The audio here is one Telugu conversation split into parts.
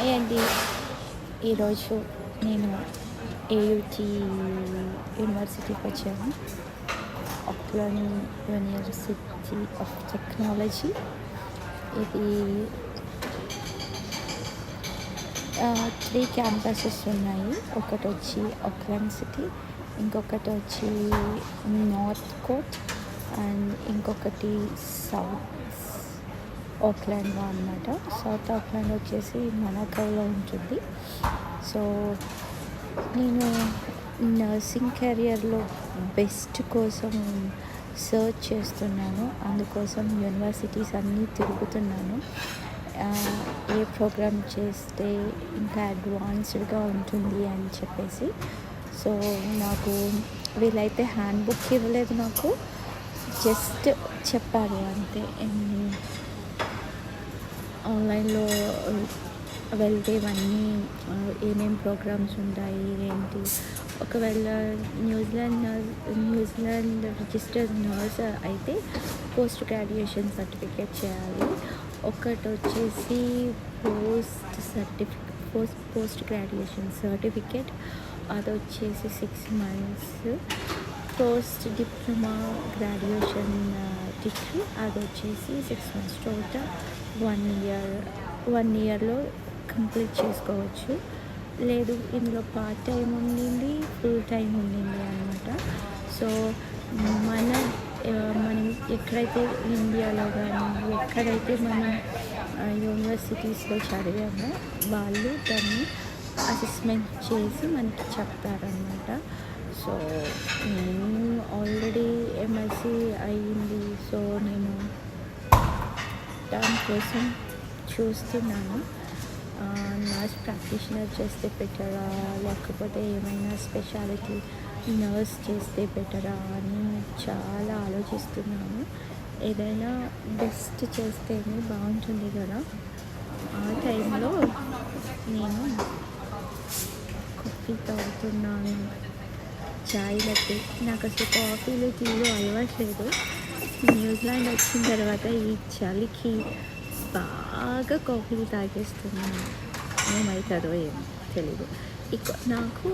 హాయ్ అండి. ఈరోజు నేను ఏయుటి యూనివర్సిటీకి వచ్చాను. Auckland university of technology. ఇది 3 క్యాంపసెస్ ఉన్నాయి. ఒకటి వచ్చి ఆక్లాండ్ సిటీ, ఇంకొకటి వచ్చి నార్త్ కోట్ అండ్ ఇంకొకటి సౌత్ ఆక్లాండ్లో అనమాట. సౌత్ ఆక్లాండ్ వచ్చేసి మనకౌలో ఉంటుంది. సో నేను నర్సింగ్ కెరియర్లో బెస్ట్ కోసం సర్చ్ చేస్తున్నాను. అందుకోసం యూనివర్సిటీస్ అన్నీ తిరుగుతున్నాను. ఏ ప్రోగ్రామ్ చేస్తే ఇంకా అడ్వాన్స్డ్గా ఉంటుంది అని చెప్పేసి. సో నాకు వీళ్ళైతే హ్యాండ్ బుక్ ఇవ్వలేదు, నాకు జస్ట్ చెప్పారు అంతే. ఆన్లైన్లో వెళ్తే ఇవన్నీ ఏమేమి ప్రోగ్రామ్స్ ఉంటాయి ఏంటి. ఒకవేళ న్యూజిలాండ్ రిజిస్టర్డ్ నర్స్ అయితే పోస్ట్ గ్రాడ్యుయేషన్ సర్టిఫికేట్ చేయాలి. ఒకటి వచ్చేసి పోస్ట్ గ్రాడ్యుయేషన్ సర్టిఫికేట్, అది వచ్చేసి 6 months. Post diploma graduation degree, అది వచ్చేసి 6 months. టోటల్ 1 yearలో కంప్లీట్ చేసుకోవచ్చు. లేదు ఇందులో పార్ట్ టైం ఉండింది, ఫుల్ టైం ఉండింది అనమాట. సో మనం ఎక్కడైతే ఇండియాలో కానీ ఎక్కడైతే మనం యూనివర్సిటీస్లో చదివామో వాళ్ళు దాన్ని అసెస్మెంట్ చేసి మనకి చెప్తారనమాట. సో నేను ఆల్రెడీ ఎంఎస్సి అయ్యింది. సో నేను దానికోసం చూస్తున్నాను. నర్స్ ప్రాక్టీషనర్ చేస్తే బెటరా, లేకపోతే ఏమైనా స్పెషాలిటీ నర్స్ చేస్తే బెటరా అని చాలా ఆలోచిస్తున్నాను. ఏదైనా బెస్ట్ చేస్తేనే బాగుంటుంది కదా. ఆ టైంలో నేను కాఫీ తాగుతున్నాను, చాయ్ లట్టి. నాకు అసలు కాఫీలు టీలు అలవాట్లేదు. న్యూజిలాండ్ వచ్చిన తర్వాత ఈ చలికి బాగా కాఫీలు తాగేస్తున్నాను. ఏమవుతుందో ఏమో తెలీదు. నాకు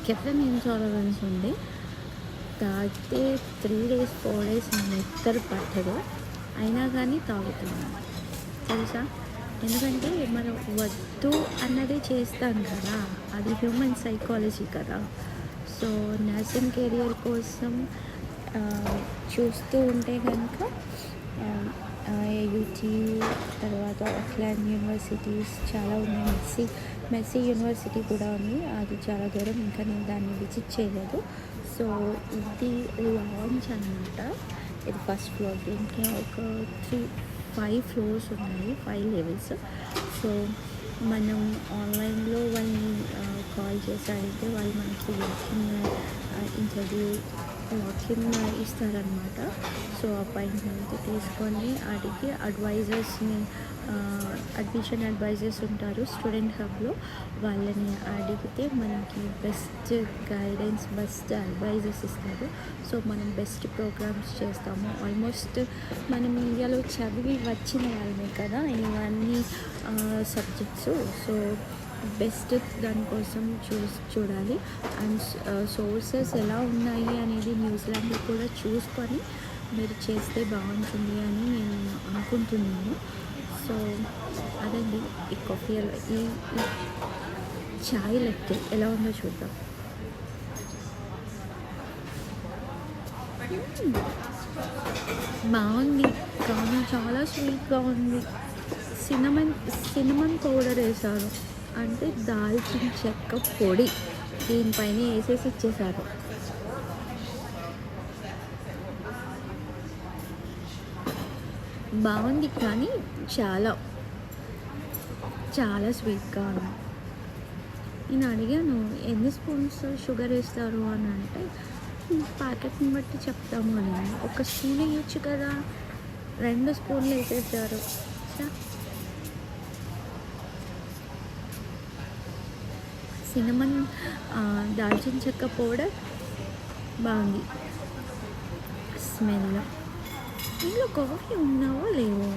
కెఫెన్ టాలరెన్స్ ఉంది. తాగితే 3 days 4 days నిద్ర పట్టదు. అయినా కానీ తాగుతున్నాను తెలుసా. ఎందుకంటే మనం వద్దు అన్నదే చేస్తాం కదా, అది హ్యూమన్ సైకాలజీ కదా. సో నర్సింగ్ కెరియర్ కోసం చూస్తూ ఉంటే కనుక ఏయుటి తర్వాత ఆక్లాండ్ యూనివర్సిటీస్ చాలా ఉన్నాయి. మెస్సీ యూనివర్సిటీ కూడా ఉంది, అది చాలా దూరం, ఇంకా నేను దాన్ని విజిట్ చేయలేదు. సో ఇది లాంచ్ అనమాట. ఇది ఫస్ట్ ఫ్లోర్. దీంట్లో ఒక 5 floors ఉన్నాయి, 5 levels. సో మనం ఆన్లైన్లో వాళ్ళని కాల్ చేసాడంటే వాళ్ళు మనకి ఇంటర్వ్యూ ఇస్తారనమాట. సో అపాయింట్మెంట్ తీసుకొని అడిగి అడ్మిషన్ అడ్వైజర్స్ ఉంటారు స్టూడెంట్ హబ్లో. వాళ్ళని అడిగితే మనకి బెస్ట్ గైడెన్స్, బెస్ట్ అడ్వైజర్స్ ఇస్తారు. సో మనం బెస్ట్ ప్రోగ్రామ్స్ చేస్తాము. ఆల్మోస్ట్ మనం ఇండియాలో చదివి వచ్చిన వాళ్ళమే కదా ఇవన్నీ సబ్జెక్ట్స్. సో బెస్ట్ దానికోసం చూడాలి. అండ్ సోర్సెస్ ఎలా ఉన్నాయి అనేది న్యూజిలాండ్లో కూడా చూసుకొని మీరు చేస్తే బాగుంటుంది అని నేను అనుకుంటున్నాను. సో అదండి ఈ కాఫీ. ఈ చాయ్ లెట్టే ఎలా ఉందో చూద్దాం. బాగుంది, కానీ చాలా స్వీట్గా ఉంది. సినమన్ పౌడర్ వేశారు, అంటే దాల్చిన చెక్క పొడి దీనిపైన వేసేసి ఇచ్చేసారు. బాగుంది కానీ చాలా చాలా స్వీట్గా ఉంది. నేను అడిగాను ఎన్ని స్పూన్స్ షుగర్ వేస్తారు అని అంటే ప్యాకెట్ని బట్టి చెప్తాము అని. 1 స్పూన్ వేయచ్చు కదా, 2 స్పూన్లు వేసేసారు. సినమన్ దాల్చిన చెక్క పౌడర్ బాగుంది స్మెల్. ఇందులో కాఫీ ఉన్నావో లేవో